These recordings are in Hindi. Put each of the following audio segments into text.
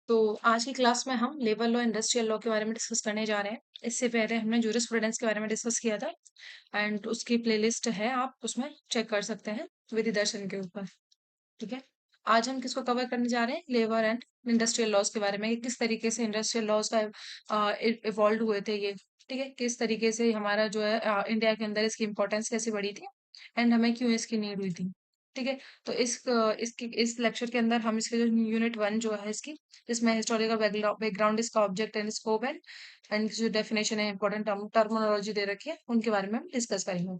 तो आज की क्लास में हम लेबर लॉ, इंडस्ट्रियल लॉ के बारे में डिस्कस करने जा रहे हैं। इससे पहले हमने जूरिस्प्रूडेंस के बारे में डिस्कस किया था एंड उसकी प्लेलिस्ट है, आप उसमें चेक कर सकते हैं विधि दर्शन के ऊपर। ठीक है। आज हम किसको कवर करने जा रहे हैं? लेबर एंड इंडस्ट्रियल लॉज के बारे में, कि किस तरीके से इंडस्ट्रियल लॉज का इवॉल्व हुए थे ये। ठीक है, किस तरीके से हमारा जो है इंडिया के अंदर इसकी इंपॉर्टेंस कैसे बढ़ी थी एंड हमें क्यों इसकी नीड हुई थी। ठीक है। तो इस लेक्चर के अंदर हम इसके जो यूनिट 1 जो है इसकी, जिसमें हिस्टोरिकल बैकग्राउंड, इसका ऑब्जेक्ट एंड स्कोप एंड जो डेफिनेशन है, इंपॉर्टेंट टर्मिनोलॉजी दे रखी है, उनके बारे में हम डिस्कस करेंगे।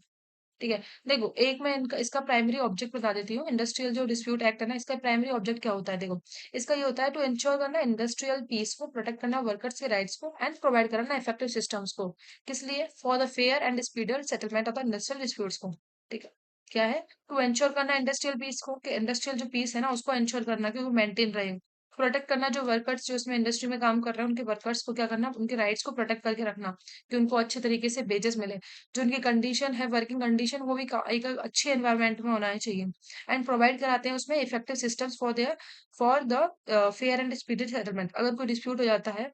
ठीक है। देखो, एक मैं इनका इसका प्राइमरी ऑब्जेक्ट बता देती हूँ। इंडस्ट्रियल जो डिस्प्यूट एक्ट है ना, इसका प्राइमरी ऑब्जेक्ट क्या होता है? देखो, इसका ये होता है टू इंश्योर करना इंडस्ट्रियल पीस को, प्रोटेक्ट करना वर्कर्स के राइट्स को एंड प्रोवाइड करना इफेक्टिव सिस्टम्स को। किस लिए? For the fair and speedier settlement of the industrial disputes को। ठीक है। क्या है? टू इंश्योर करना इंडस्ट्रियल पीस को, कि इंडस्ट्रियल जो पीस है ना उसको इंश्योर करना कि वो मेंटेन रहे। प्रोटेक्ट करना जो वर्कर्स जो इसमें इंडस्ट्री में काम कर रहे हैं, उनके वर्कर्स को क्या करना, उनके राइट्स को प्रोटेक्ट करके रखना, कि उनको अच्छे तरीके से वेजेस मिले। जो उनकी कंडीशन है, वर्किंग कंडीशन, वो भी एक अच्छी एनवायरनमेंट में होना चाहिए। एंड प्रोवाइड कराते हैं उसमें effective systems for the fair and speedy settlement. अगर कोई डिस्प्यूट हो जाता है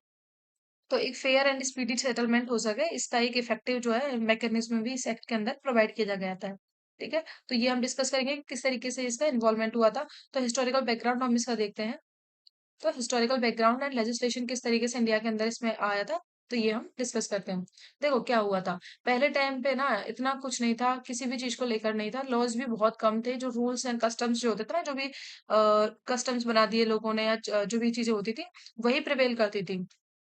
तो एक फेयर एंड स्पीडी सेटलमेंट हो सके, इसका एक इफेक्टिव जो है मैकेनिज्म भी इस एक्ट के अंदर प्रोवाइड किया जाता है। ठीक है। तो ये हम डिस्कस करेंगे कि किस तरीके से इसका इन्वॉल्वमेंट हुआ था। तो हिस्टोरिकल बैकग्राउंड हम इसका देखते हैं। तो हिस्टोरिकल बैकग्राउंड एंड लेजिस्लेशन किस तरीके से इंडिया के अंदर इसमें आया था, तो ये हम डिस्कस करते हैं। देखो क्या हुआ था। पहले टाइम पे ना इतना कुछ नहीं था, किसी भी चीज को लेकर नहीं था, लॉज भी बहुत कम थे। जो रूल्स एंड कस्टम्स जो होते थे ना, जो भी कस्टम्स बना दिए लोगों ने, या जो भी चीजें होती थी वही प्रिवेल करती थी।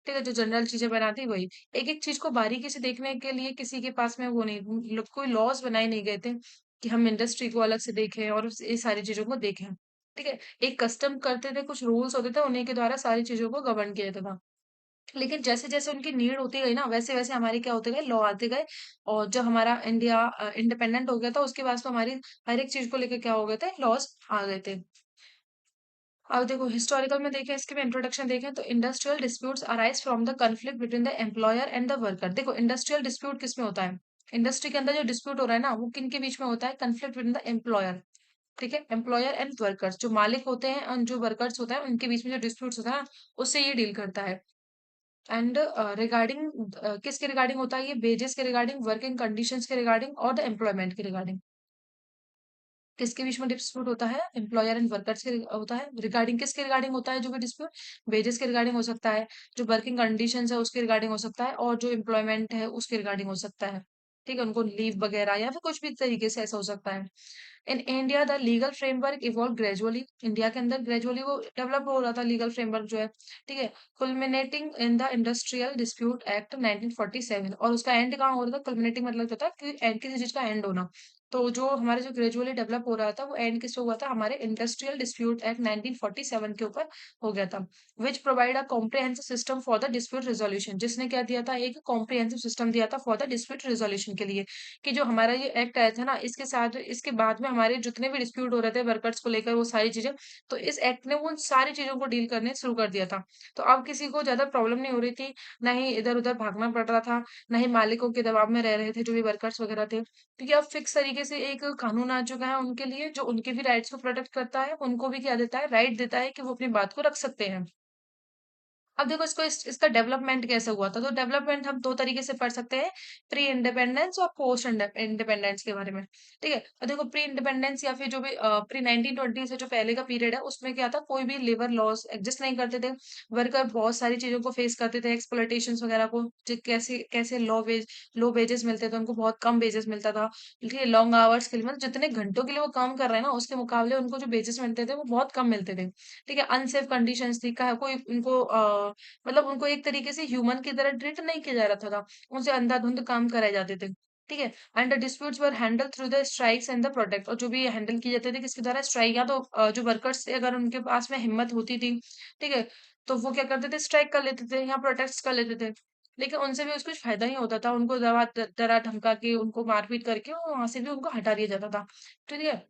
ठीक है, जो जनरल चीजें बनाती वही। एक एक चीज को बारीकी से देखने के लिए किसी के पास में वो नहीं, कोई लॉज बनाए नहीं गए थे कि हम इंडस्ट्री को अलग से देखें और ये सारी चीजों को देखें। ठीक है। एक कस्टम करते थे, कुछ रूल्स होते थे, उन्हीं के द्वारा सारी चीजों को गवर्न किया जाता था। लेकिन जैसे जैसे उनकी नीड होती गई ना, वैसे वैसे हमारे क्या होते गए, लॉ आते गए। और जब हमारा इंडिया इंडिपेंडेंट हो गया था, उसके बाद तो हमारी हर एक चीज को लेकर क्या हो गए थे, लॉज आ गए थे। अब देखो, हिस्टोरिकल में देखें, इसके भी इंट्रोडक्शन देखें तो industrial disputes arise from the conflict between the employer and the worker. देखो, इंडस्ट्रियल डिस्प्यूट किस में होता है? इंडस्ट्री के अंदर जो डिस्प्यूट हो रहा है ना, वो किन के बीच में होता है? Conflict between the employer. ठीक है, एम्प्लॉयर एंड वर्कर्स, जो मालिक होते हैं और जो वर्कर्स होता है, उनके बीच में जो डिस्प्यूट्स होता है ना, उससे ये डील करता है। एंड रिगार्डिंग किसके रिगार्डिंग होता है? ये वेजेस के रिगार्डिंग, वर्किंग कंडीशंस के रिगार्डिंग और द एम्प्लॉयमेंट के रिगार्डिंग। किसके बीच में डिस्प्यूट होता है? एम्प्लॉयर एंड वर्कर्स के होता है। रिगार्डिंग किसके रिगार्डिंग होता है? जो भी डिस्प्यूट, वेजेस के रिगार्डिंग हो सकता है, जो वर्किंग कंडीशंस है उसके रिगार्डिंग हो सकता है, और जो एम्प्लॉयमेंट है उसके रिगार्डिंग हो सकता है। ठीक है, उनको लीव वगैरह या फिर कुछ भी तरीके से ऐसा हो सकता है। In India the legal framework evolve gradually. India के अंदर ग्रेजुअली वो डेवलप हो रहा था, लीगल फ्रेमवर्क जो है। ठीक है। Culminating in the industrial dispute act 1947। और उसका एंड कहाँ हो रहा था? कुलमिनेटिंग मतलब होता है कि एंड, किसी चीज का एंड होना। तो जो हमारे जो ग्रेजुअली डेवलप हो रहा था, वो एंड किस पे हुआ था? हमारे इंडस्ट्रियल डिस्प्यूट एक्ट 1947 के ऊपर हो गया था। Which provide a comprehensive system for the dispute resolution. जिसने क्या दिया था? एक कॉम्प्रिहेंसिव सिस्टम दिया था फॉर द डिस्प्यूट रिजोल्यूशन के लिए। कि जो हमारा ये एक्ट आया था ना, इसके साथ इसके बाद में हमारे जितने भी डिस्प्यूट हो रहे थे वर्कर्स को लेकर, वो सारी चीजें, तो इस एक्ट ने वो उन सारी चीजों को डील करने शुरू कर दिया था। तो अब किसी को ज्यादा प्रॉब्लम नहीं हो रही थी, ना ही इधर उधर भागना पड़ रहा था, ना ही मालिकों के दबाव में रह रहे थे जो भी वर्कर्स वगैरह थे। क्योंकि अब फिक्स तरीके से एक कानून आ चुका है उनके लिए, जो उनके भी राइट्स को प्रोटेक्ट करता है, उनको भी क्या देता है? राइट देता है कि वो अपनी बात को रख सकते हैं। अब देखो, इसका डेवलपमेंट कैसे हुआ था? तो डेवलपमेंट हम दो तरीके से पढ़ सकते हैं, प्री इंडिपेंडेंस और पोस्ट इंडिपेंडेंस के बारे में। ठीक है। और देखो, प्री इंडिपेंडेंस या फिर जो भी प्री 1920 से जो पहले का पीरियड है, उसमें क्या था? कोई भी लेबर लॉस एग्जिस्ट नहीं करते थे। वर्कर बहुत सारी चीजों को फेस करते थे, एक्सप्लॉयटेशंस वगैरह को, कैसे कैसे लो वेजेस मिलते थे उनको, बहुत कम वेजेस मिलता था। ठीक है, लॉन्ग आवर्स के लिए, मतलब जितने घंटों के लिए वो काम कर रहे हैं ना, उसके मुकाबले उनको जो वेजेस मिलते थे वो बहुत कम मिलते थे। ठीक है, अनसेफ कंडीशंस थी, कहा कोई उनको मतलब उनको एक तरीके से ह्यूमन की तरह ट्रीट नहीं किया जा रहा था। उनसे अंधाधुंध काम कराए जाते थे। ठीक है। And the disputes were handle through the strikes and the protect. और जो भी हैंडल किए जाते थे किसके द्वारा? स्ट्राइक, या तो जो वर्कर्स थे, अगर उनके पास में हिम्मत होती थी, ठीक है, तो वो क्या करते थे? स्ट्राइक कर लेते थे या प्रोटेस्ट कर लेते थे। लेकिन उनसे भी उसको कुछ फायदा नहीं होता था, उनको डरा धमका के, उनको मारपीट करके वहां से भी उनको हटा दिया जाता था। ठीक है।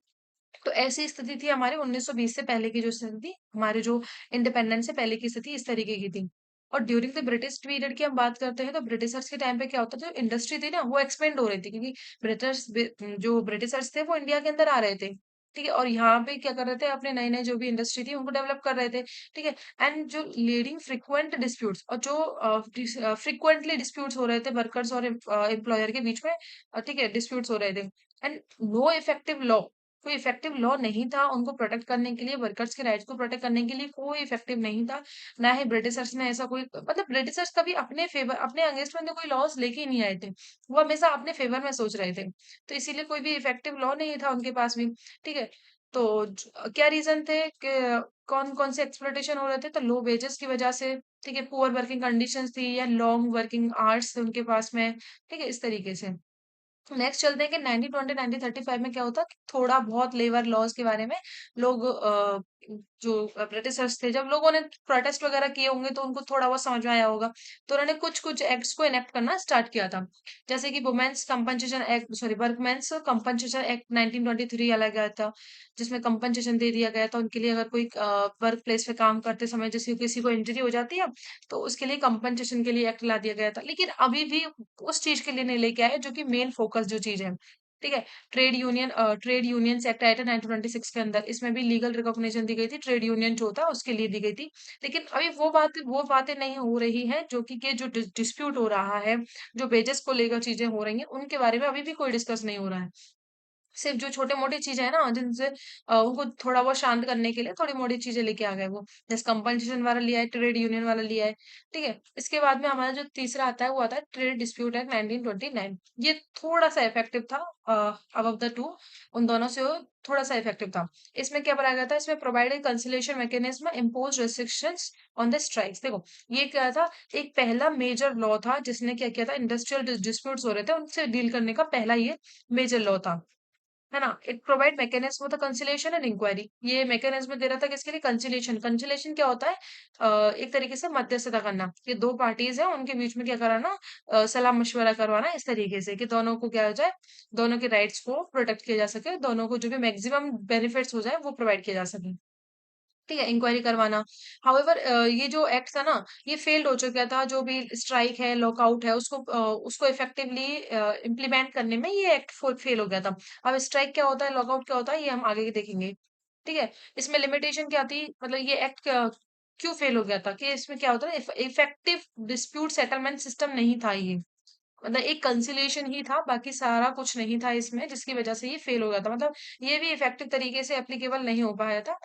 तो ऐसी स्थिति थी हमारे 1920 से पहले की जो स्थिति थी, हमारे जो इंडिपेंडेंस से पहले की स्थिति इस तरीके की थी। और ड्यूरिंग द ब्रिटिश पीरियड की हम बात करते हैं, तो ब्रिटिशर्स के टाइम पे क्या होता था? जो इंडस्ट्री थी ना, वो एक्सपेंड हो रही थी, क्योंकि ब्रिटिश जो ब्रिटिशर्स थे वो इंडिया के अंदर आ रहे थे। ठीक है, और यहाँ पे क्या कर रहे थे, अपने नए नए जो भी इंडस्ट्री थी उनको डेवलप कर रहे थे। ठीक है, एंड जो लीडिंग फ्रिक्वेंट डिस्प्यूट्स, और जो फ्रिक्वेंटली डिस्प्यूट्स हो रहे थे वर्कर्स और एम्प्लॉयर के बीच में, ठीक है, डिस्प्यूट्स हो रहे थे, एंड नो इफेक्टिव लॉ, कोई इफेक्टिव लॉ नहीं था उनको प्रोटेक्ट करने के लिए, वर्कर्स के राइट्स को प्रोटेक्ट करने के लिए कोई इफेक्टिव नहीं था। ना ही ब्रिटिशर्स ने ऐसा कोई, मतलब ब्रिटिशर्स कभी अपने फेवर, अपने अगेंस्ट में तो कोई लॉज लेके ही नहीं आए थे, वो हमेशा अपने फेवर में सोच रहे थे, तो इसीलिए कोई भी इफेक्टिव लॉ नहीं था उनके पास भी। ठीक है, तो क्या रीजन थे कि कौन कौन से एक्सप्लॉयटेशन हो रहे थे, तो लो वेजेस की वजह से, ठीक है, पुअर वर्किंग कंडीशंस थी, या लॉन्ग वर्किंग आवर्स थे उनके पास में, ठीक है, इस तरीके से। नेक्स्ट चलते हैं कि 1920 1935 में क्या होता कि थोड़ा बहुत लेबर लॉज के बारे में लोग, जो ब्रिटिशर्स थे, जब लोगों ने प्रोटेस्ट वगैरह किए होंगे तो उनको थोड़ा बहुत समझ में आया होगा, तो उन्होंने कुछ कुछ एक्ट्स को इनेक्ट करना स्टार्ट किया था। जैसे कि women's compensation act, sorry, workmen's compensation act 1923 लाया गया था, जिसमें कंपनसेशन दे दिया गया था उनके लिए, अगर कोई वर्क प्लेस पे काम करते समय जैसे किसी को इंजरी हो जाती है, तो उसके लिए कंपनसेशन के लिए एक्ट ला दिया गया था। लेकिन अभी भी उस चीज के लिए नहीं लेके आए जो कि मेन फोकस जो चीज है। ठीक है, ट्रेड यूनियन एक्ट आया था 1926 के अंदर, इसमें भी लीगल रिकॉग्निशन दी गई थी, ट्रेड यूनियन जो होता है उसके लिए दी गई थी। लेकिन अभी वो बातें नहीं हो रही हैं, जो कि जो डिस्प्यूट हो रहा है, जो वेजेस को लेकर चीजें हो रही हैं, उनके बारे में अभी भी कोई डिस्कस नहीं हो रहा है। सिर्फ जो छोटे-मोटी चीज़ें हैं ना, जिनसे उनको थोड़ा बहुत शांत करने के लिए थोड़ी-मोटी चीज़ें लेके आ गए वो। जैसे कंपनसेशन वाला लिया है, ट्रेड यूनियन वाला लिया है, ठीक है? इसके बाद में हमारा जो तीसरा आता है, वो आता है ट्रेड डिस्प्यूट एक्ट 1929। ये थोड़ा-सा इफेक्टिव था, अबव द 2, उन दोनों से वो थोड़ा-सा इफेक्टिव था। इसमें क्या बनाया गया था, इसमें provided consolidation mechanism, imposed restrictions on the strikes. देखो, ये क्या था, एक पहला मेजर लॉ था जिसने क्या किया था, इंडस्ट्रियल डिस्प्यूट्स हो रहे थे, उनसे डील करने का पहला ये मेजर लॉ था। है ना? It provide mechanism for the conciliation and inquiry. ये मैकेनिज्म दे रहा था किसके लिए, कंसिलिएशन। कंसिलिएशन क्या होता है, एक तरीके से मध्यस्थता करना, ये दो पार्टीज है उनके बीच में क्या कराना, सलाह मशवरा करवाना, इस तरीके से कि दोनों को क्या हो जाए, दोनों के राइट्स को प्रोटेक्ट किया जा सके, दोनों को जो भी मैक्सिमम बेनिफिट्स हो जाए वो प्रोवाइड किया जा सके। ठीक है, इंक्वायरी करवाना। हाउएवर ये जो एक्ट था ना, ये फेल्ड हो चुका था, जो भी स्ट्राइक है, लॉकआउट है, उसको इफेक्टिवली इम्प्लीमेंट करने में ये एक्ट फेल हो गया था। अब स्ट्राइक क्या होता है, लॉकआउट क्या होता है, ये हम आगे देखेंगे। ठीक है, इसमें लिमिटेशन क्या थी, मतलब ये एक्ट क्यों फेल हो गया था, कि इसमें क्या होता है, इफेक्टिव डिस्प्यूट सेटलमेंट सिस्टम नहीं था ये, मतलब एक कंसिलिएशन ही था, बाकी सारा कुछ नहीं था इसमें, जिसकी वजह से ये फेल हो गया था, मतलब ये भी इफेक्टिव तरीके से एप्लीकेबल नहीं हो पाया था,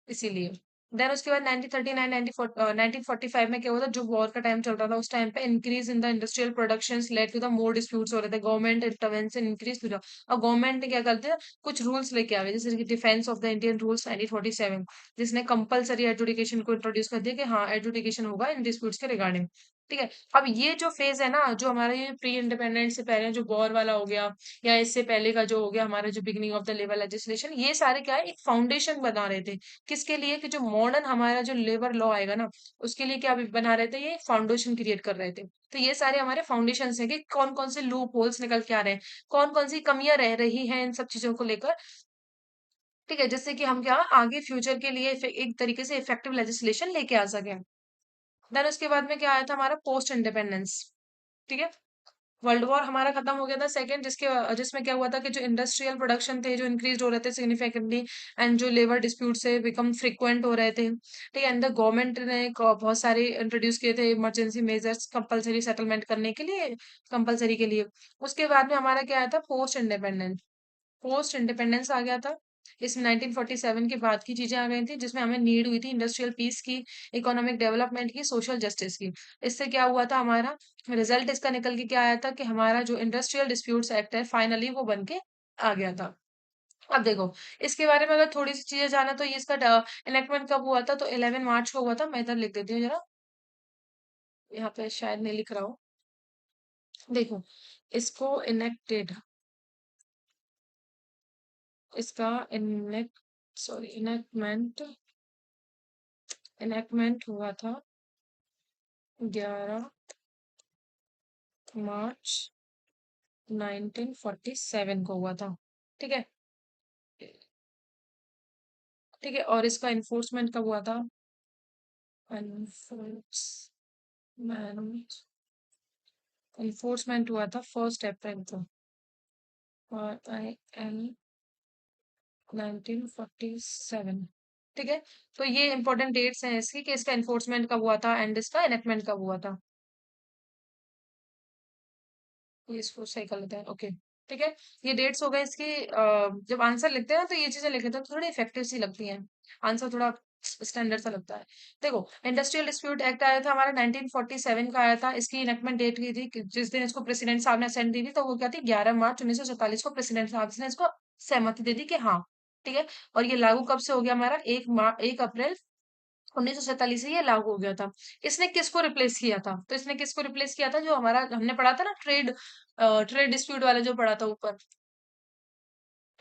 इसीलिए। देन उसके बाद 1939 1945 में क्या हुआ था, जो वॉर का टाइम चल रहा था, उस टाइम पे increase in the industrial production led to the more disputes हो रहे थे, गवर्नमेंट इंटरवेंशन इंक्रीज टू। अब गवर्नमेंट ने क्या करते हैं, कुछ रूल्स लेके आ गए, जैसे कि defence of the Indian rules 1947, जिसने कंपलसरी एजुकेशन को इंट्रोड्यूस कर दिया कि हाँ, एजुकेशन होगा इन डिस्प्यूट्स के रिगार्डिंग। ठीक है, अब ये जो फेज है ना, जो हमारा ये प्री इंडिपेंडेंस से पहले जो वॉर वाला हो गया, या इससे पहले का जो हो गया हमारा जो beginning of the labour legislation, ये सारे क्या है, एक फाउंडेशन बना रहे थे, किसके लिए, कि जो मॉडर्न हमारा जो लेबर लॉ आएगा ना, उसके लिए क्या बना रहे थे, ये फाउंडेशन क्रिएट कर रहे थे। तो ये सारे हमारे फाउंडेशन है कि कौन कौन से लूप होल्स निकल के आ रहे हैं, कौन कौन सी कमियां रह रही हैं इन सब चीजों को लेकर। ठीक है, जिससे कि हम क्या आगे फ्यूचर के लिए एक तरीके से इफेक्टिव लेजिस्लेशन लेके आ सके। देन उसके बाद में क्या आया था, हमारा पोस्ट इंडिपेंडेंस। ठीक है, वर्ल्ड वॉर हमारा खत्म हो गया था सेकंड, जिसमें क्या हुआ था कि जो इंडस्ट्रियल प्रोडक्शन थे जो इंक्रीज हो रहे थे सिग्निफिकेंटली, एंड जो लेबर डिस्प्यूट से बिकम फ्रिक्वेंट हो रहे थे। ठीक है, एंड द गवर्नमेंट ने बहुत सारे इंट्रोड्यूस किए थे इमरजेंसी मेजर्स कंपलसरी सेटलमेंट करने के लिए, कंपलसरी के लिए। उसके बाद में हमारा क्या आया था, पोस्ट इंडिपेंडेंस आ गया था। इसमें 1947 के बाद की चीजें आ गई थी, जिसमें हमें नीड हुई थी इंडस्ट्रियल पीस की, इकोनॉमिक डेवलपमेंट की, सोशल जस्टिस की। इससे क्या हुआ था, हमारा रिजल्ट इसका निकल के क्या आया था, कि हमारा जो इंडस्ट्रियल डिस्प्यूट्स एक्ट है फाइनली वो बन के आ गया था। अब देखो, इसके बारे में अगर थोड़ी सी चीजें जाना, तो ये इसका इनेक्टमेंट कब हुआ था, तो 11 मार्च को हुआ था। मैं इधर लिख देती हूँ जरा, यहाँ पे शायद नहीं लिख रहा हूँ। देखो, इसको इनेक्टेड, इसका इनेक्ट सॉरी इनेक्टमेंट हुआ था 11 मार्च 1947 को हुआ था। ठीक है, ठीक है, और इसका इन्फोर्समेंट कब हुआ था, इन्फोर्समेंट इन्फोर्समेंट हुआ था 1 अप्रैल को, और आई एन 1947। ठीक है। तो ये इंपॉर्टेंट डेट्स हैं इसकी कि इसका एनफोर्समेंट कब हुआ था एंड इसका एनेक्टमेंट कब हुआ था। ये इसको सही कर लेते हैं, ओके। ठीक है। ये डेट्स हो गए इसकी। जब आंसर लिखते हैं ना तो ये चीजें लिख लेते हैं तो थोड़ी इफेक्टिव सी लगती हैं। आंसर थोड़ा स्टैंडर्ड सा लगता है। देखो, इंडस्ट्रियल डिस्प्यूट एक्ट आया था हमारा 1947 का आया था। इसकी इनेक्टमेंट डेट की थी जिस दिन इसको प्रेसिडेंट साहब ने असेंट दी थी, तो वो क्या थी, 11 मार्च 1947 को प्रेसिडेंट साहब ने इसको सहमति दे दी कि हाँ। ठीक है। और ये लागू कब से हो गया हमारा, 1 अप्रैल 1947 से ये लागू हो गया था। इसने किसको रिप्लेस किया था, तो इसने किसको रिप्लेस किया था, जो हमारा हमने पढ़ा था ना, ट्रेड डिस्प्यूट वाला जो पढ़ा था ऊपर,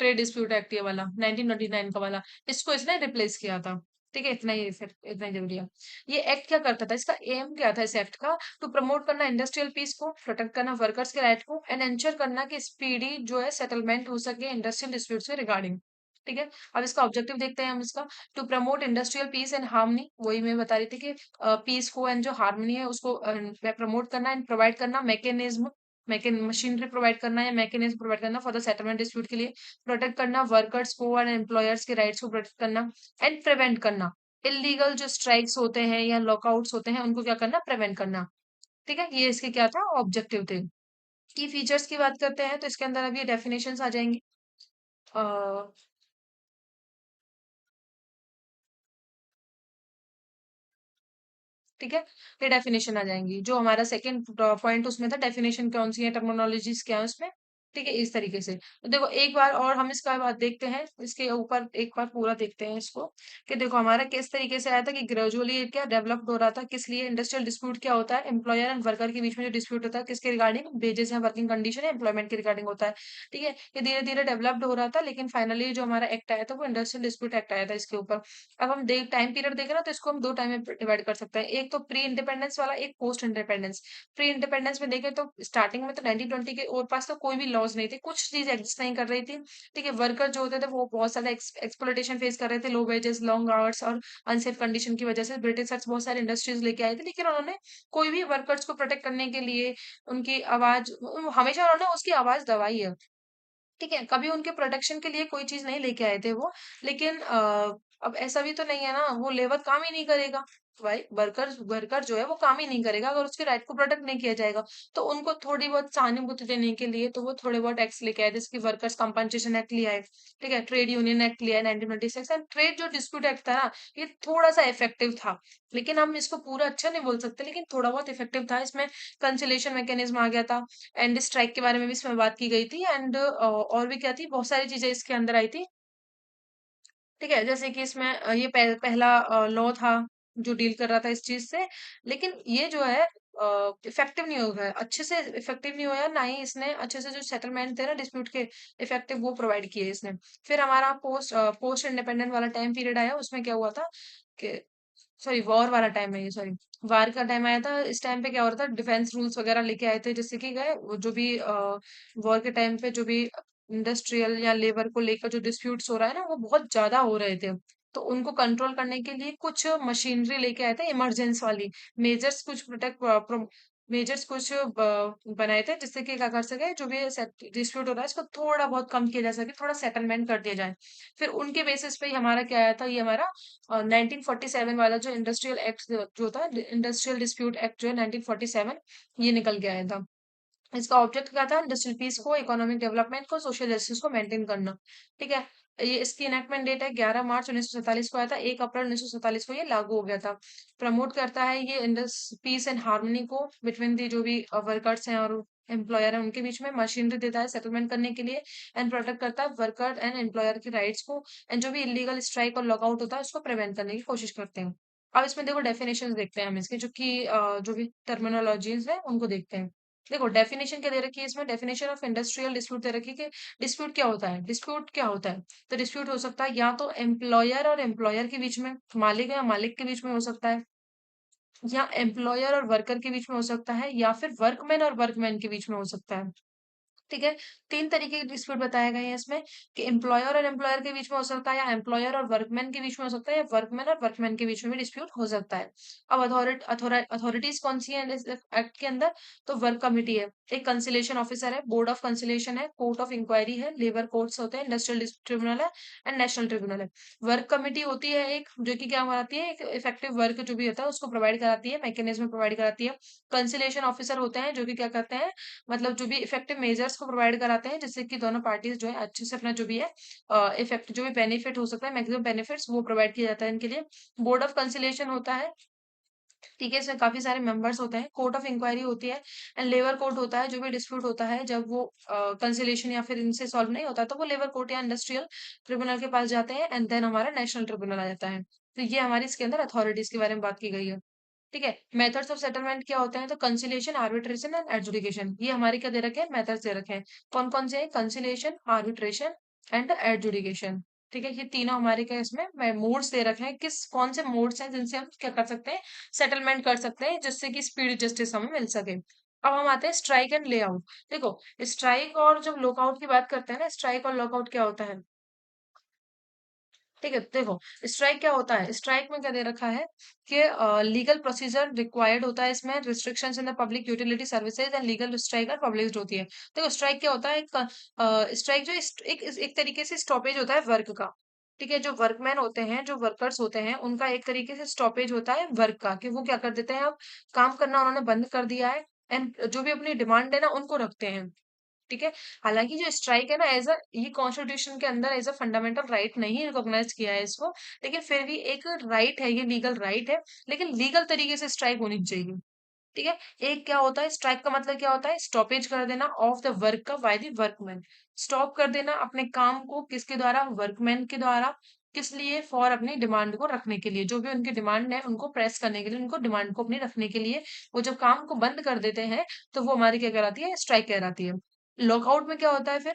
ट्रेड डिस्प्यूट एक्ट ये वाला 1929 का वाला, इसको इसने रिप्लेस किया था। ठीक है, इतना ही इतना ही जरूरी है। ये एक्ट क्या करता था, इसका एम क्या था इस एक्ट का, टू प्रमोट करना इंडस्ट्रियल पीस को, प्रोटेक्ट करना वर्कर्स के राइट को, एंड इंश्योर करना कि स्पीडी जो है सेटलमेंट हो सके इंडस्ट्रियल डिस्प्यूट से रिगार्डिंग। ठीक है। अब इसका ऑब्जेक्टिव देखते हैं हम इसका। To promote industrial peace and harmony, वही मैं बता रही थी कि पीस को एंड जो हार्मनी है उसको प्रमोट करना एंड प्रोवाइड करना मैकेनिज्म, मशीनरी प्रोवाइड करना या मैकेनिज्म प्रोवाइड करना फॉर द सेटलमेंट डिस्प्यूट के लिए, प्रोटेक्ट करना वर्कर्स को और एम्प्लॉयर्स के राइट्स को प्रोटेक्ट करना, एंड प्रिवेंट करना इलीगल जो स्ट्राइक्स होते हैं या लॉकआउट्स होते हैं उनको क्या करना, प्रिवेंट करना। ठीक है, ये इसके क्या था, ऑब्जेक्टिव थे। की फीचर्स की बात करते हैं तो इसके अंदर अभी डेफिनेशंस आ जाएंगी। अ, ठीक है। ये डेफिनेशन आ जाएंगी, जो हमारा सेकंड पॉइंट उसमें था, डेफिनेशन कौन सी है, टर्मिनोलॉजीज क्या है उसमें। ठीक है, इस तरीके से तो देखो एक बार और हम इसका बात देखते हैं, इसके ऊपर एक बार पूरा देखते हैं इसको, कि देखो हमारा किस तरीके से आया था कि ग्रेजुअली क्या डेवलप्ड हो रहा था, किस लिए इंडस्ट्रियल डिस्प्यूट क्या होता है, एम्प्लॉयर एंड वर्कर के बीच में जो डिस्प्यूट होता है किसके रिगार्डिंग, वेजेस या वर्किंग कंडीशन है, एम्प्लॉयमेंट के रिगार्डिंग होता है। ठीक है। ये धीरे धीरे डेवलप्ड हो रहा था, लेकिन फाइनली जो हमारा एक्ट आया था वो इंडस्ट्रियल डिस्प्यूट एक्ट आया था इसके ऊपर। अब हम देख टाइम पीरियड देखें ना तो इसको हम दो टाइम में डिवाइड कर सकते हैं, एक तो प्री इंडिपेंडेंस वाला, एक पोस्ट इंडिपेंडेंस। प्री इंडिपेंडेंस में देखें तो स्टार्टिंग में तो 1920 के और पास तो कोई भी लॉज नहीं थे, कुछ चीज एग्जिस्ट नहीं कर रही थी। ठीक है। वर्कर जो होते थे वो बहुत सारा एक्सप्लोटेशन फेस कर रहे थे, लो वेजेस, लॉन्ग आवर्स और अनसेफ कंडीशन की वजह से ब्रिटिशर्स बहुत सारे इंडस्ट्रीज लेके आए थे, लेकिन उन्होंने कोई भी वर्कर्स को प्रोटेक्ट करने के लिए उनकी आवाज, हमेशा उन्होंने उसकी आवाज दबाई है। ठीक है, कभी उनके प्रोटेक्शन के लिए कोई चीज नहीं लेके आए थे वो। लेकिन अब ऐसा भी तो नहीं है ना, वो लेबर काम ही नहीं करेगा भाई, वर्कर वर्कर जो है वो काम ही नहीं करेगा अगर उसके राइट को प्रोटेक्ट नहीं किया जाएगा। तो उनको थोड़ी बहुत सहानुभूति देने के लिए तो वो थोड़े बहुत एक्ट लेके आए, जैसे कि वर्कर्स कंपनसेशन एक्ट लिया है। ठीक है, ट्रेड यूनियन एक्ट लिया है 1926, एंड ट्रेड जो डिस्प्यूट एक्ट था ना, ये थोड़ा सा इफेक्टिव था, लेकिन हम इसको पूरा अच्छा नहीं बोल सकते, लेकिन थोड़ा बहुत इफेक्टिव था। इसमें कंसिलेशन मैकेनिज्म आ गया था, एंड स्ट्राइक के बारे में भी इसमें बात की गई थी, एंड और भी क्या थी, बहुत सारी चीजें इसके अंदर आई थी। ठीक है, जैसे कि इसमें ये पहला लॉ था जो डील कर रहा था इस चीज से, लेकिन ये जो है इफेक्टिव नहीं हो गया, अच्छे से इफेक्टिव नहीं हुआ, ना ही इसने अच्छे से जो सेटलमेंट थे ना डिस्प्यूट के इफेक्टिव वो प्रोवाइड किए इसने। फिर हमारा पोस्ट इंडिपेंडेंट वाला टाइम पीरियड आया, उसमें क्या हुआ था कि, सॉरी वॉर वाला टाइम है ये, सॉरी वार का टाइम आया था। इस टाइम पे क्या हो रहा था, डिफेंस रूल्स वगैरह लेके आए थे, जिससे कि गए वो जो भी वॉर के टाइम पे जो भी इंडस्ट्रियल या लेबर को लेकर जो डिस्प्यूट्स हो रहा है ना वो बहुत ज्यादा हो रहे थे। तो उनको कंट्रोल करने के लिए कुछ मशीनरी लेके आए थे इमरजेंस वाली, मेजर्स कुछ प्रोटेक्ट मेजर्स कुछ बनाए थे, जिससे कि क्या कर सके, जो भी डिस्प्यूट हो रहा है इसको थोड़ा बहुत कम किया जा सके, थोड़ा सेटलमेंट कर दिया जाए। फिर उनके बेसिस पे ही हमारा क्या आया था, ये हमारा 1947 वाला जो इंडस्ट्रियल एक्ट जो था, इंडस्ट्रियल डिस्प्यूट एक्ट जो है 1947, ये निकल के आया था। इसका ऑब्जेक्ट क्या था, इंडस्ट्रियल पीस को, इकोनॉमिक डेवलपमेंट को, सोशल जस्टिस को मेंटेन करना। ठीक है। ये इसकी इनेक्टमेंट डेट है 11 मार्च 1947 को आया था, 1 अप्रैल 1947 को ये लागू हो गया था। प्रमोट करता है ये पीस एंड हार्मनी को बिटवीन दी जो भी वर्कर्स हैं और एम्प्लॉयर है उनके बीच में, मशीनरी देता है सेटलमेंट करने के लिए, एंड प्रोटेक्ट करता है वर्कर एंड एम्प्लॉयर के राइट्स को, एंड जो भी इलीगल स्ट्राइक और लॉकआउट होता है उसको प्रिवेंट करने की कोशिश करते हैं। अब इसमें देखो डेफिनेशन देखते हैं हम इसके, जो कि जो भी टर्मिनोलॉजीज है उनको देखते हैं। देखो डेफिनेशन क्या दे रखी है इसमें, डेफिनेशन ऑफ इंडस्ट्रियल डिस्प्यूट दे रखी है कि डिस्प्यूट क्या होता है, डिस्प्यूट क्या होता है। तो डिस्प्यूट हो सकता है या तो एम्प्लॉयर और एम्प्लॉयर के बीच में, मालिक या मालिक के बीच में हो सकता है, या एम्प्लॉयर और वर्कर के बीच में हो सकता है, या फिर वर्कमैन और वर्कमैन के बीच में हो सकता है। ठीक है? 3 तरीके के डिस्प्यूट बताए गए हैं इसमें कि एम्प्लॉयर और एम्प्लॉयर के बीच में हो सकता है या एम्प्लॉयर और वर्कमैन के बीच में हो सकता है या वर्कमैन और वर्कमैन के बीच में भी डिस्प्यूट हो सकता है। अब अथॉरिटीज़ कौन-सी हैं इस एक्ट के अंदर? तो वर्क कमिटी है, एक कंसिलिएशन ऑफिसर है, बोर्ड ऑफ कंसिलिएशन है, कोर्ट ऑफ इंक्वायरी है, लेबर कोर्ट्स होते हैं, इंडस्ट्रियल ट्रिब्यूनल है एंड नेशनल ट्रिब्यूनल है। वर्क कमिटी होती है एक जो कि क्या कराती है, एक इफेक्टिव वर्क जो भी होता है उसको प्रोवाइड कराती है, मैकेनिज्म प्रोवाइड कराती है। कंसिलिएशन ऑफिसर होते हैं जो कि क्या करते हैं, मतलब जो भी इफेक्टिव मेजर्स को प्रोवाइड कराते हैं जिससे कि दोनों पार्टीज जो है अच्छे से अपना जो भी है इफेक्ट जो भी बेनिफिट हो सकता है, मैक्सिमम बेनिफिट्स वो प्रोवाइड किया जाता है इनके लिए। बोर्ड ऑफ कंसिलिएशन होता है, ठीक है, इसमें काफी सारे मेंबर्स होते हैं। कोर्ट ऑफ इंक्वायरी होती है एंड लेबर कोर्ट होता है, जो भी डिस्प्यूट होता है जब वो कंसिलिएशन या फिर इनसे सॉल्व नहीं होता तो वो लेबर कोर्ट या इंडस्ट्रियल ट्रिब्यूनल के पास जाते हैं एंड देन हमारा नेशनल ट्रिब्यूनल आ जाता है। तो ये हमारी इसके अंदर अथॉरिटीज के बारे में बात की गई है। ठीक है, मेथड्स ऑफ सेटलमेंट क्या होते हैं, तो कंसिलिएशन, आर्बिट्रेशन एंड एडजुडिकेशन, ये हमारे क्या दे रखे हैं, मेथड्स दे रखे हैं। कौन कौन से हैं, कंसिलिएशन, आर्बिट्रेशन एंड एडजुडिकेशन। ठीक है, ये तीनों हमारे क्या इसमें मोड्स दे रखे हैं, किस कौन से मोड्स हैं जिनसे हम क्या कर सकते हैं, सेटलमेंट कर सकते हैं जिससे कि स्पीड जस्टिस हमें मिल सके। अब हम आते हैं स्ट्राइक एंड ले आउट। देखो, स्ट्राइक और जब लॉकआउट की बात करते हैं ना, स्ट्राइक और लॉकआउट क्या होता है, ठीक है, देखो, स्ट्राइक क्या होता है, स्ट्राइक में क्या दे रखा है कि लीगल प्रोसीजर रिक्वायर्ड होता है, इसमें restrictions in the public utility services and legal strike are published होती है। देखो, स्ट्राइक क्या होता है, एक स्ट्राइक जो एक तरीके से स्टॉपेज होता है वर्क का। ठीक है, जो वर्कमैन होते हैं, जो वर्कर्स होते हैं, उनका एक तरीके से स्टॉपेज होता है वर्क का, कि वो क्या कर देते हैं, अब काम करना उन्होंने बंद कर दिया है एंड जो भी अपनी डिमांड है ना उनको रखते हैं। ठीक है, हालांकि जो स्ट्राइक है ना, एज अ ये कॉन्स्टिट्यूशन के अंदर एज अ फंडामेंटल राइट नहीं रिकॉग्नाइज किया है इसको, लेकिन फिर भी एक राइट है, ये लीगल राइट है, लेकिन लीगल तरीके से स्ट्राइक होनी चाहिए। ठीक है, एक क्या होता है, स्ट्राइक का मतलब क्या होता है, स्टॉपेज कर देना ऑफ द वर्क का बाय द वर्कमैन। स्टॉप कर देना अपने काम को किसके द्वारा, वर्कमैन के द्वारा। किस लिए, फॉर अपनी डिमांड को रखने के लिए, जो भी उनकी डिमांड है उनको प्रेस करने के लिए, उनको डिमांड को अपनी रखने के लिए वो जब काम को बंद कर देते हैं तो वो हमारी क्या कहलाती है, स्ट्राइक कहलाती है। लॉकआउट में क्या होता है फिर,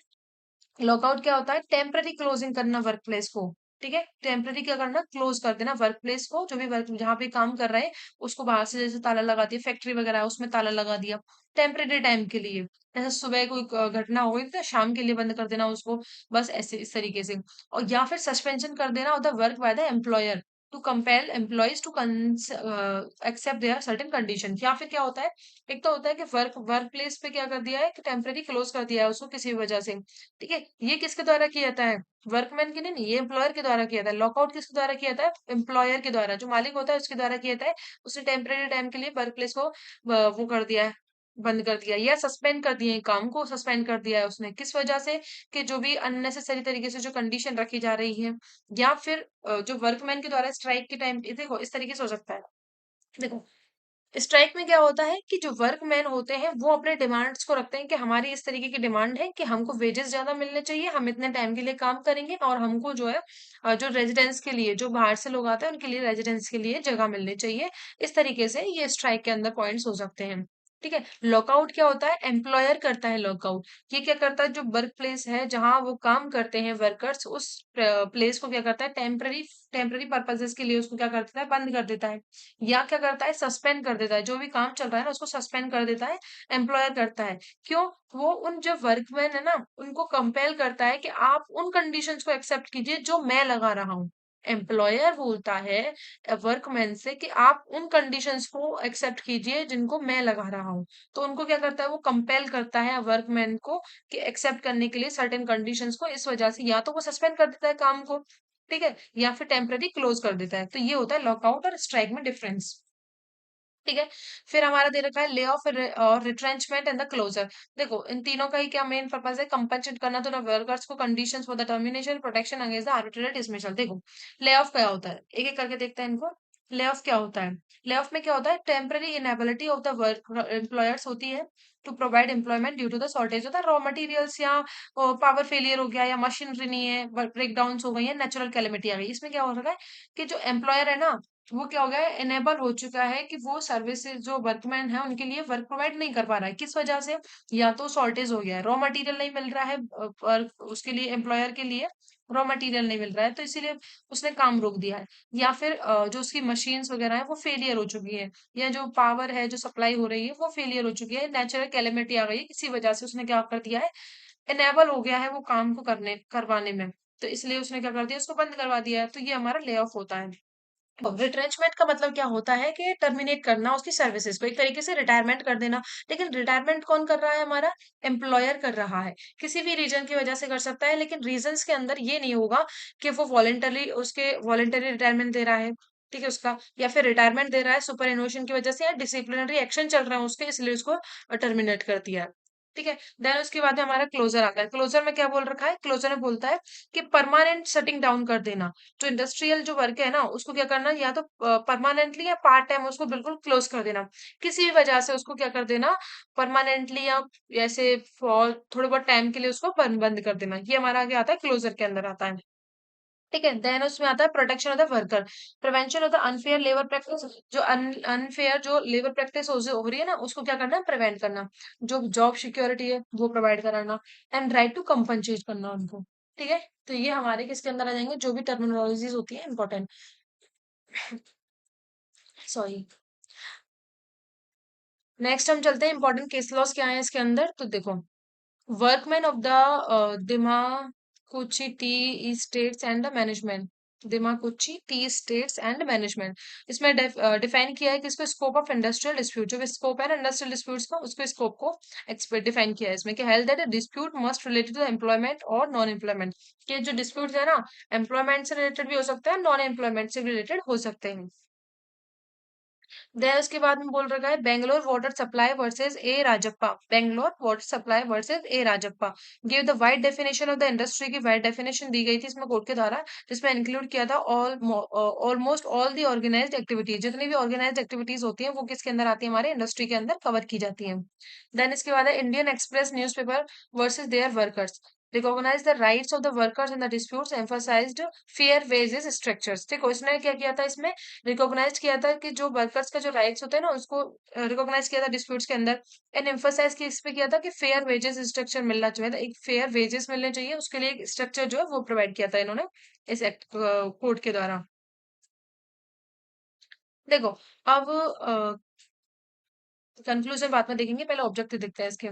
लॉकआउट क्या होता है, टेम्पररी क्लोजिंग करना वर्क प्लेस को। ठीक है, टेम्पररी क्या करना, क्लोज कर देना वर्क प्लेस को, जो भी वर्क जहाँ पे काम कर रहे हैं उसको बाहर से जैसे ताला लगा दिया, फैक्ट्री वगैरह है उसमें ताला लगा दिया टेम्पररी टाइम के लिए। जैसे सुबह कोई घटना हो गई तो शाम के लिए बंद कर देना उसको, बस ऐसे इस तरीके से। और या फिर सस्पेंशन कर देना of the work by the employer to compel employees to accept their certain condition. या फिर क्या होता है, एक तो होता है कि वर्क प्लेस पे क्या कर दिया है कि टेम्पररी क्लोज कर दिया है उसको किसी भी वजह से। ठीक है, ये किसके द्वारा किया जाता है, वर्कमैन के लिए नहीं, ये एम्प्लॉयर के द्वारा किया जाता है। लॉकआउट किसके द्वारा किया जाता है, एम्प्लॉयर के द्वारा, जो मालिक होता है उसके द्वारा किया जाता है। उसने टेम्पररी टाइम के लिए वर्क प्लेस को वो कर दिया है, बंद कर दिया, या सस्पेंड कर दिए, काम को सस्पेंड कर दिया है उसने, किस वजह से, कि जो भी अननेसेसरी तरीके से जो कंडीशन रखी जा रही है, या फिर जो वर्कमैन के द्वारा स्ट्राइक के टाइम, देखो इस तरीके से हो सकता है। देखो, स्ट्राइक में क्या होता है कि जो वर्कमैन होते हैं वो अपने डिमांड्स को रखते हैं कि हमारी इस तरीके की डिमांड है कि हमको वेजेस ज्यादा मिलने चाहिए, हम इतने टाइम के लिए काम करेंगे और हमको जो है जो रेजिडेंस के लिए, जो बाहर से लोग आते हैं उनके लिए रेजिडेंस के लिए जगह मिलनी चाहिए। इस तरीके से ये स्ट्राइक के अंदर पॉइंट्स हो सकते हैं। ठीक है, लॉकआउट क्या होता है, एम्प्लॉयर करता है लॉकआउट। ये क्या करता है, जो वर्क प्लेस है जहां वो काम करते हैं वर्कर्स, उस प्लेस को क्या करता है, टेम्पररी टेम्पररी पर्पजेस के लिए उसको क्या कर देता है, बंद कर देता है, या क्या करता है, सस्पेंड कर देता है, जो भी काम चल रहा है ना उसको सस्पेंड कर देता है, एम्प्लॉयर करता है। क्यों, वो उन जो वर्कमैन है ना उनको कंपेल करता है कि आप उन कंडीशंस को एक्सेप्ट कीजिए जो मैं लगा रहा हूँ। एम्प्लॉयर बोलता है वर्कमैन से कि आप उन कंडीशंस को एक्सेप्ट कीजिए जिनको मैं लगा रहा हूँ। तो उनको क्या करता है, वो कंपेल करता है वर्कमैन को कि एक्सेप्ट करने के लिए सर्टेन कंडीशंस को, इस वजह से या तो वो सस्पेंड कर देता है काम को, ठीक है, या फिर टेम्पररी क्लोज कर देता है। तो ये होता है लॉकआउट और स्ट्राइक में डिफरेंस। ठीक है, फिर हमारा दे रखा है ले ऑफ और रिट्रेंचमेंट एंड द क्लोजर। देखो, इन तीनों का ही क्या मेन पर्पस है, कंपनसेट करना तो वर्कर्स को conditions for the termination, protection against the arbitrary dismissal. देखो, ले ऑफ क्या होता है, एक एक करके देखते हैं इनको। ले ऑफ क्या होता है, ले ऑफ में क्या होता है, temporary inability of the work employers होती है to provide employment due to the shortage of the raw materials, या पावर फेलियर हो गया, या मशीनरी नहीं है, ब्रेकडाउन हो गई है, नेचुरल कैलेमिटी आ गई। इसमें क्या हो रहा है कि जो एम्प्लॉयर है ना वो क्या हो गया है, इनेबल हो चुका है कि वो सर्विसेज जो वर्कमैन है उनके लिए वर्क प्रोवाइड नहीं कर पा रहा है, किस वजह से, या तो शॉर्टेज हो गया है, रॉ मटेरियल नहीं मिल रहा है पर उसके लिए, एम्प्लॉयर के लिए, रॉ मटेरियल नहीं मिल रहा है, तो इसीलिए उसने काम रोक दिया है। या फिर जो उसकी मशीन्स वगैरह है वो फेलियर हो चुकी है, या जो पावर है जो सप्लाई हो रही है वो फेलियर हो चुकी है, नेचुरल कैलेमिटी आ गई है, किसी वजह से उसने क्या कर दिया है, इनेबल हो गया है वो काम को करवाने में। तो इसलिए उसने क्या कर दिया, उसको बंद करवा दिया है। तो ये हमारा ले ऑफ होता है। रिट्रेंचमेंट का मतलब क्या होता है कि टर्मिनेट करना उसकी सर्विसेज को, एक तरीके से रिटायरमेंट कर देना। लेकिन रिटायरमेंट कौन कर रहा है, हमारा एम्प्लॉयर कर रहा है। किसी भी रीजन की वजह से कर सकता है, लेकिन रीजंस के अंदर ये नहीं होगा कि वो वॉलेंटरी उसके वॉलेंटरी रिटायरमेंट दे रहा है, ठीक है उसका, या फिर रिटायरमेंट दे रहा है सुपर एनुएशन की वजह से, या डिसिप्लिनरी एक्शन चल रहा है उसके इसलिए उसको टर्मिनेट कर दिया है। ठीक है। देन उसके बाद हमारा क्लोजर आता है। क्लोजर में क्या बोल रखा है, क्लोजर में बोलता है कि परमानेंट शटिंग डाउन कर देना। जो इंडस्ट्रियल जो वर्क है ना उसको क्या करना, या तो परमानेंटली या पार्ट टाइम उसको बिल्कुल क्लोज कर देना। किसी भी वजह से उसको क्या कर देना, परमानेंटली या ऐसे फॉर थोड़े बहुत टाइम के लिए उसको बंद कर देना। ये हमारा आगे आता है, क्लोजर के अंदर आता है। ठीक है। देन उसमें आता है protection of the worker, prevention of the unfair labour practice. जो अनफेयर जो लेबर प्रैक्टिस हो रही है ना उसको क्या करना है, प्रिवेंट करना। जो जॉब सिक्योरिटी है वो प्रोवाइड कराना, एंड राइट टू कंपनसेट करना उनको। ठीक है। तो ये हमारे किसके अंदर आ जाएंगे, जो भी टर्मिनोलॉजीज होती है इंपॉर्टेंट। सॉरी। नेक्स्ट हम चलते हैं, इंपॉर्टेंट केस लॉस क्या है इसके अंदर, तो देखो, workmen of the Dimakuchi tea estates and the management. Dimakuchi tea estates and management, इसमें डिफाइन किया है कि इसको स्कोप ऑफ इंडस्ट्रियल डिस्प्यूट, जो स्कोप है ना इंडस्ट्रियल डिस्प्यूट्स का, उसको स्कोप को एक्सपेक्ट डिफाइन किया है इसमें कि health that dispute must related to employment और नॉन एम्प्लॉयमेंट। के जो डिस्प्यूट है ना, एम्प्लॉयमेंट से रिलेटेड भी हो सकता है, नॉन एम्प्लॉयमेंट से रिलेटेड हो सकते हैं। देन उसके बाद में बोल रखा है Bangalore water supply versus A Rajappa. Bangalore water supply versus A Rajappa. Give the wide definition of the industry की वाइड डेफिनेशन दी गई थी इसमें कोर्ट के द्वारा, जिसमें इंक्लूड किया था almost all the organized activities, जितनी भी ऑर्गेनाइज्ड एक्टिविटीज होती हैं वो किसके अंदर आती है, हमारे इंडस्ट्री के अंदर कवर की जाती है। देन इसके बाद है Indian Express newspaper versus their workers. Recognise the rights of the workers in the disputes emphasised fair wages structures. ठीक है, इसने क्या किया था इसमें, रिकॉग्नाइज किया था कि जो वर्कर्स का जो राइट्स होते हैं ना उसको रिकॉग्नाइज किया था डिस्प्यूट्स के अंदर, एंड एम्फसाइज की इस पे किया था कि फेयर वेजेस स्ट्रक्चर मिलना चाहिए था, एक फेयर वेजेस मिलने चाहिए, उसके लिए एक स्ट्रक्चर जो है वो प्रोवाइड किया था इन्होंने इस एक्ट कोड के द्वारा। देखो, अब कंक्लूजन बाद में देखेंगे, पहले ऑब्जेक्टिव देखते हैं इसके।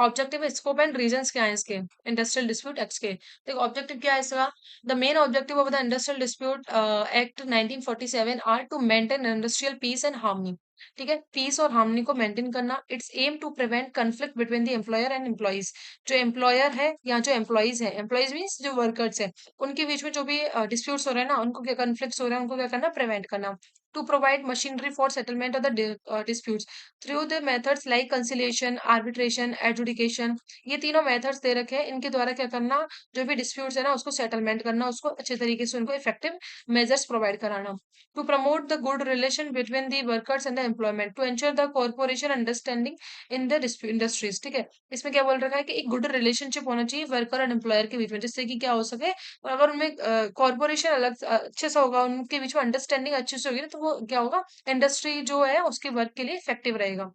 ऑब्जेक्टिव, स्कोप एंड रीजंस क्या है इसके, इंडस्ट्रियल डिस्प्यूट एक्ट के। देखो ऑब्जेक्टिव क्या है इसका, the main objective of the industrial dispute act 1947 are to maintain industrial peace and harmony. ठीक है, पीस और हार्मनी को मेंटेन करना। It's aim to prevent conflict between the employer and employees. जो एम्प्लॉयर है या जो एम्प्लॉइज है, एम्प्लॉइज मीन्स जो वर्कर्स है, उनके बीच में जो भी डिस्प्यूट्स हो रहे हैं ना, उनको क्या कन्फ्लिक्ट हो रहे हैं उनको क्या करना, प्रिवेंट करना। To provide machinery for settlement of the disputes through the methods like conciliation, arbitration, adjudication. ये तीनों मेथड्स दे रखे हैं, इनके द्वारा क्या करना, जो भी डिस्प्यूट्स है ना उसको सेटलमेंट करना, उसको अच्छे तरीके से उनको इफेक्टिव मेजर्स प्रोवाइड कराना। To promote the good relation between the workers and the employment, to ensure the corporation understanding in the industries. ठीक है, इसमें क्या बोल रखा है कि एक गुड रिलेशनशिप होना चाहिए वर्कर और एम्प्लॉयर के बीच में, जिससे कि क्या हो सके, और अगर उनमें कॉर्पोरेशन अलग अच्छे से होगा, उनके बीच में अंडरस्टैंडिंग अच्छे से होगी ना, तो वो क्या होगा, इंडस्ट्री जो है उसके वर्क के लिए इफेक्टिव रहेगा।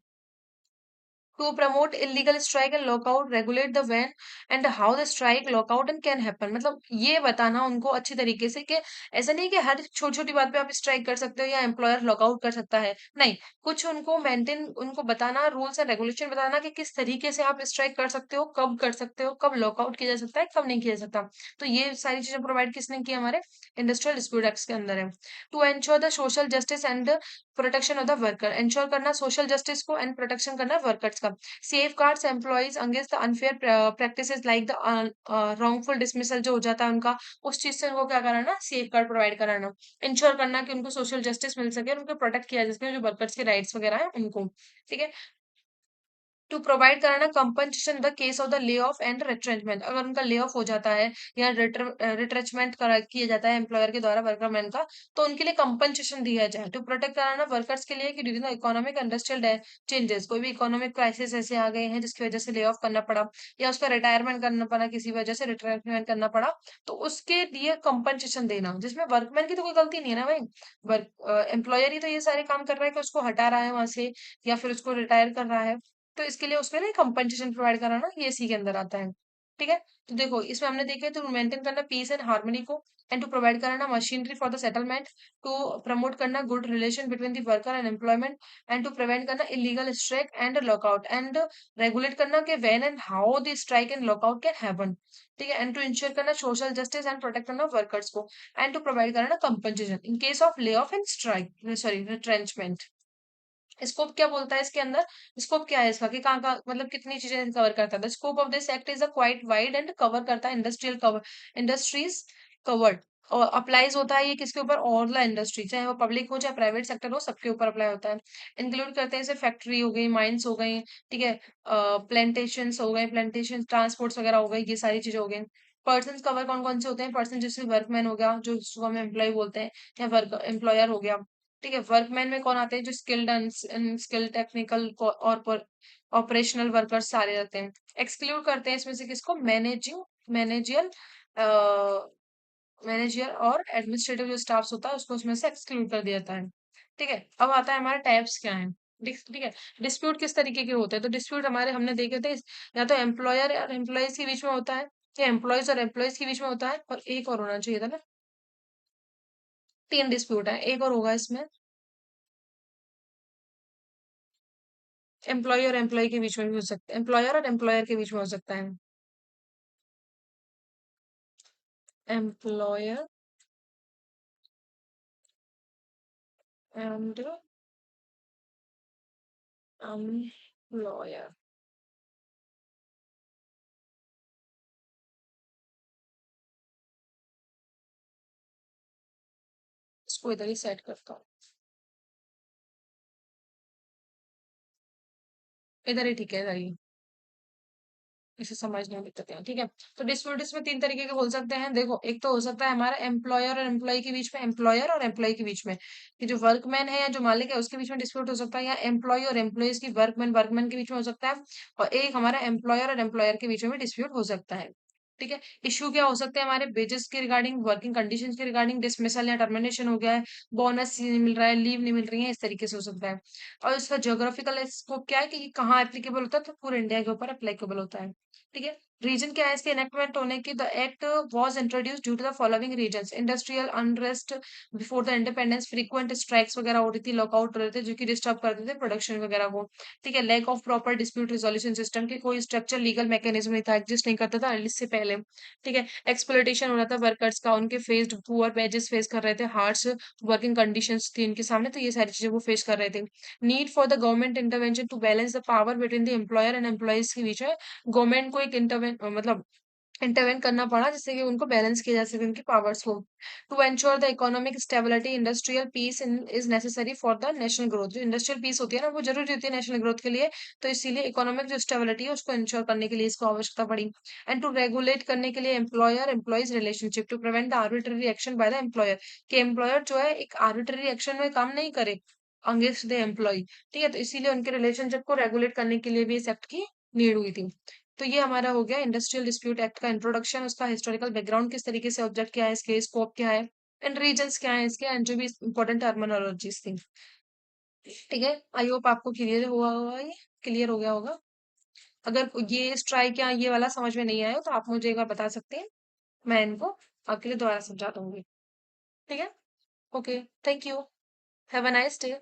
To promote illegal strike and lockout, regulate the when and how the strike, lockout and can happen। मतलब ये बताना उनको अच्छी तरीके से कि ऐसा नहीं कि हर छोटी छोटी बात पे आप स्ट्राइक कर सकते हो या एम्प्लॉयर लॉकआउट कर सकता है, नहीं। कुछ उनको मेंटेन, उनको बताना, रूल्स एंड रेगुलेशन बताना कि किस तरीके से आप स्ट्राइक कर सकते हो, कब कर सकते हो, कब लॉकआउट किया जा सकता है, कब नहीं किया जा सकता। तो ये सारी चीजें प्रोवाइड किसने की, हमारे इंडस्ट्रियल डिस्प्यूट एक्ट के अंदर है। To ensure the social justice and protection of the worker, ensure करना सोशल जस्टिस को एंड प्रोटेक्शन करना वर्कर्स का। safeguards employees against the unfair practices like the wrongful dismissal जो हो जाता है उनका, उस चीज से उनको क्या कराना, सेफ गार्ड प्रोवाइड कराना। इंश्योर करना कि उनको सोशल जस्टिस मिल सके और उनको प्रोटेक्ट किया जा सके, जो वर्कर्स के राइट्स वगैरह है उनको। ठीक है। टू प्रोवाइड कराना compensation the case of the lay off and retrenchment, अगर उनका ले ऑफ हो जाता है या रिट्रेंचमेंट किया जाता है एम्प्लॉयर के द्वारा वर्करमैन का, तो उनके लिए कंपनसेशन दिया जाए। टू प्रोटेक्ट कराना वर्कर्स के लिए कि during the economic industrial changes, कोई भी इकोनॉमिक क्राइसिस ऐसे आ गए हैं जिसकी वजह से ले ऑफ करना पड़ा, या उसका रिटायरमेंट करना पड़ा, किसी वजह से रिटायरमेंट करना पड़ा, तो उसके लिए कंपनसेशन देना, जिसमें वर्कमैन की तो कोई गलती नहीं है ना भाई, वर्क एम्प्लॉयर ही तो ये सारे काम कर रहा है कि उसको हटा रहा है वहां से या फिर उसको रिटायर कर रहा है, तो इसके लिए उसमें ना कंपनसेशन प्रोवाइड कराना, ये इसी के अंदर आता है। ठीक है। तो देखो इसमें हमने देखे तो मेंटेन करना पीस एंड हार्मनी को, एंड टू प्रोवाइड कराना machinery for the settlement, to promote करना good relation between the worker and employment, and to prevent करना illegal strike and lockout, and regulate करना कि when and how the strike and lockout can happen. ठीक है। एंड टू इंश्योर करना सोशल जस्टिस एंड प्रोटेक्ट करना वर्कर्स को, एंड टू प्रोवाइड करना compensation in case of lay of and strike, sorry retrenchment. Scope क्या बोलता है इसके अंदर? स्कोप क्या है इसका कि कहाँ कहाँ मतलब कितनी चीजें कवर करता है? The scope of this act is a quite wide and cover करता है इंडस्ट्रियल कवर, इंडस्ट्रीज कवर्ड, और अप्लाइज होता है ये किसके ऊपर? ऑल द इंडस्ट्री, चाहे वो पब्लिक हो चाहे प्राइवेट सेक्टर हो, सबके ऊपर अप्लाई होता है। इंक्लूड करते हैं जैसे फैक्ट्री हो गई, माइंस हो गई, ठीक है, प्लांटेशन हो गए, प्लांटेशन ट्रांसपोर्ट्स वगैरह हो गई, ये सारी चीजें हो गई। पर्सन कवर कौन कौन से होते हैं? पर्सन जैसे वर्कमैन हो गया, जो जिसको हम एम्प्लॉय बोलते हैं, या वर्क एम्प्लॉयर हो गया। ठीक है। वर्कमैन में कौन आते हैं? जो स्किल्ड अनस्किल्ड टेक्निकल और ऑपरेशनल वर्कर्स सारे रहते हैं। एक्सक्लूड करते हैं इसमें से किसको? मैनेजियल मैनेजर और एडमिनिस्ट्रेटिव जो स्टाफ्स होता है उसको उसमें से एक्सक्लूड कर दिया जाता है। ठीक है। अब आता है हमारा टाइप्स क्या है। ठीक है। डिस्प्यूट किस तरीके के होते हैं? तो डिस्प्यूट हमारे हमने देखे थे, या तो एम्प्लॉयर और एम्प्लॉयज के बीच में होता है, या एम्प्लॉयज और एम्प्लॉयज के बीच में होता है, और एक और होना चाहिए था ना, तीन डिस्प्यूट है, एक और होगा इसमें, एम्प्लॉय और एम्प्लॉय के बीच में भी हो सकता है, एम्प्लॉयर और एम्प्लॉयर के बीच में हो सकता है। Employer and employer. इसको इधर ही सेट करता हूँ, इधर ही ठीक है, इधर ही, इसे समझने में दिक्कत है। ठीक है। तो डिस्प्यूट इसमें तीन तरीके के हो सकते हैं। देखो, एक तो हो सकता है हमारा एम्प्लॉयर और एम्प्लॉय के बीच में, एम्प्लॉयर और एम्प्लॉय के बीच में, कि जो वर्कमैन है या जो मालिक है उसके बीच में डिस्प्यूट हो सकता है, या एम्प्लॉय और एम्प्लॉयज की वर्कमैन वर्कमैन के बीच में हो सकता है, और एक हमारा एम्प्लॉयर और एम्प्लॉयर के बीच में भी डिस्प्यूट हो सकता है। ठीक है। इश्यू क्या हो सकते हैं हमारे? वेजेस के रिगार्डिंग, वर्किंग कंडीशंस के रिगार्डिंग, डिसमिसल या टर्मिनेशन हो गया है, बोनस नहीं मिल रहा है, लीव नहीं मिल रही है, इस तरीके से हो सकता है। और इसका ज्योग्राफिकल स्कोप क्या है कि ये कहाँ एप्लीकेबल होता है? तो पूरे इंडिया के ऊपर एप्लीकेबल होता है। ठीक है। रीजन क्या है इसके इनेक्टमेंट होने की? The act was introduced due to the following reasons: industrial unrest before the independence, frequent strikes वगैरह हो रही थी, लॉकआउट हो रहे थे जो कि डिस्टर्ब करते थे प्रोडक्शन वगैरह को। ठीक है। Lack of proper dispute resolution system के, कोई स्ट्रक्चर लीगल मैकेनिज्म नहीं था, एग्जिस्ट नहीं करता था इससे पहले। ठीक है। एक्सप्लोइटेशन हो रहा था वर्कर्स का, उनके फेस्ड पुअर वेजेस फेस कर रहे थे, हार्श वर्किंग कंडीशंस थी इनके सामने, तो ये सारी चीजें वो फेस कर रहे थे। Need for the government intervention to balance the power between the employer and employees के बीच में, गवर्नमेंट को एक मतलब इंटरवेन करना पड़ा जिससे कि उनको बैलेंस किया जा सके उनकी पावर्स को। To ensure the economic stability, industrial peace is necessary for the national growth. जो इंडस्ट्रियल पीस होती है ना वो जरूरी होती है नेशनल ग्रोथ के लिए, तो इसीलिए इकोनॉमिक जो स्टेबिलिटी है उसको इंश्योर करने के लिए इसको आवश्यकता पड़ी। एंड टू रेगुलेट करने के लिए employer employees relationship, to prevent the arbitrary action by the employer, कि एम्प्लॉयर जो है एक आर्बिट्ररी एक्शन में काम नहीं करे अगेंस्ट द एम्प्लॉय। ठीक है। तो इसीलिए उनके रिलेशनशिप को रेगुलेट करने के लिए भी इस एक्ट की नीड हुई थी। तो ये हमारा हो गया इंडस्ट्रियल डिस्प्यूट एक्ट का इंट्रोडक्शन, उसका हिस्टोरिकल बैकग्राउंड किस तरीके से, ऑब्जेक्ट क्या है इसके, स्कोप क्या है, एंड रीजंस क्या है इसके, एंड जो भी इंपॉर्टेंट टर्मिनोलॉजीज थी। ठीक है। आई होप आपको क्लियर हुआ होगा, ये क्लियर हो गया होगा। अगर ये स्ट्राइक या ये वाला समझ में नहीं आया तो आप मुझे एक बार बता सकते हैं, मैं इनको आपके लिए दोबारा समझा दूंगी। ठीक है। Okay, thank you, have a nice day.